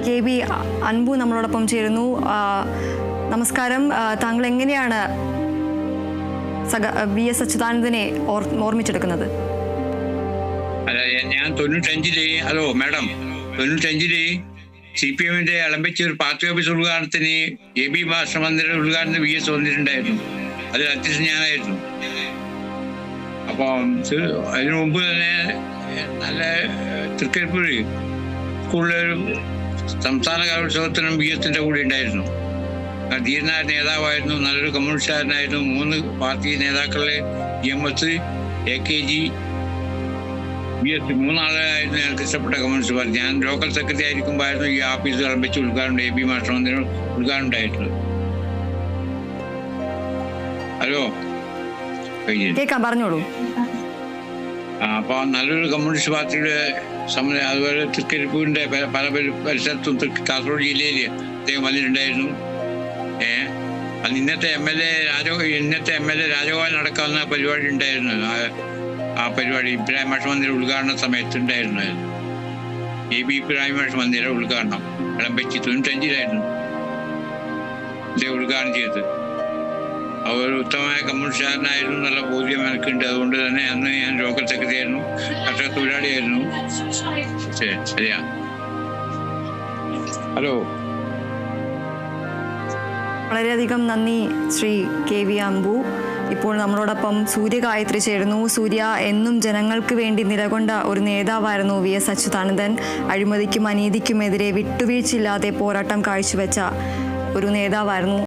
കെ.വി. അൻപു നമ്മളോടൊപ്പം ചേരുന്നു. നമസ്കാരം. താങ്കൾ എങ്ങനെയാണ് വി.എസ്. അച്യുതാനന്ദനെ ഓർമ്മിച്ചെടുക്കുന്നത്? അല്ല, ഞാൻ 95-ല് ഹലോ മാഡം 95-ല് CPM-ന്റെ അളമ്പച്ചൂർ പാർട്ടി ഓഫീസ് ഉദ്ഘാടനത്തിന് AB ഭാഷ മന്ദിര ഉദ്ഘാടനത്തിന് VS വന്നിട്ടുണ്ടായിരുന്നു. അതിൽ അധ്യക്ഷൻ ഞാനായിരുന്നു. അപ്പം അതിനു മുമ്പ് തന്നെ നല്ല തൃക്കരിപ്പൂർ സ്കൂളിലൊരു സംസ്ഥാന കലോത്സവത്തിനും VS-ന്റെ കൂടെ ഉണ്ടായിരുന്നു. ധീരനായ നേതാവായിരുന്നു, നല്ലൊരു കമ്മ്യൂണിസ്റ്റുകാരനായിരുന്നു. 3 പാർട്ടി നേതാക്കളിലെ EMS, AKG, VS 3 ആളായിരുന്നു ഞങ്ങൾക്ക് ഇഷ്ടപ്പെട്ട കമ്മ്യൂണിസ്റ്റ് പാർട്ടി. ഞാൻ ലോക്കൽ സെക്രട്ടറി ആയിരിക്കുമ്പോഴായിരുന്നു ഈ ഓഫീസ് ആരംഭിച്ച് ഉദ്ഘാടനം AB ഭാഷ മന്ദിരം ഉദ്ഘാടനം ഉണ്ടായിട്ടുള്ളത്. ഹലോ, കേൾക്കാം, പറഞ്ഞോളൂ. അപ്പൊ നല്ലൊരു കമ്മ്യൂണിസ്റ്റ് പാർട്ടിയുടെ അതുപോലെ തൃക്കരിപ്പൂരിന്റെ പല പരിസരത്തും കാസർഗോഡ് ജില്ലയിൽ അദ്ദേഹം വന്നിട്ടുണ്ടായിരുന്നു. ഇന്നത്തെ MLA രാജഗോപാലൻ നടക്കാവുന്ന പരിപാടി ഉണ്ടായിരുന്നു. ആ പരിപാടി ഇബ്രാഹിം ഭാഷ മന്ദിര ഉദ്ഘാടന സമയത്ത് ഉണ്ടായിരുന്നു. AB ഇബ്രാഹിം ഭാഷ മന്ദിര ഉദ്ഘാടനം ഇളമ്പച്ചി 95-ലായിരുന്നു അദ്ദേഹം ഉദ്ഘാടനം ചെയ്തത്. അവർ ഉത്തമമായ കമ്മ്യൂണിസ്റ്റുകാരനായിരുന്നു, നല്ല ബോധ്യം എനിക്കുണ്ട്. അതുകൊണ്ട് തന്നെ അന്ന് ഞാൻ ലോക്കൽ സെക്രട്ടറി ആയിരുന്നു, കർഷക തൊഴിലാളിയായിരുന്നു. ശരിയാ. ഹലോ, വളരെയധികം നന്ദി ശ്രീ കെ.വി. അൻപു. ഇപ്പോൾ നമ്മളോടൊപ്പം സൂര്യ ഗായത്രി ചേരുന്നു. സൂര്യ, എന്നും ജനങ്ങൾക്ക് വേണ്ടി നിലകൊണ്ട ഒരു നേതാവായിരുന്നു വി.എസ്. അച്യുതാനന്ദൻ. അഴിമതിക്കും അനീതിക്കുമെതിരെ വിട്ടുവീഴ്ചയില്ലാതെ പോരാട്ടം കാഴ്ചവെച്ച ഒരു നേതാവായിരുന്നു.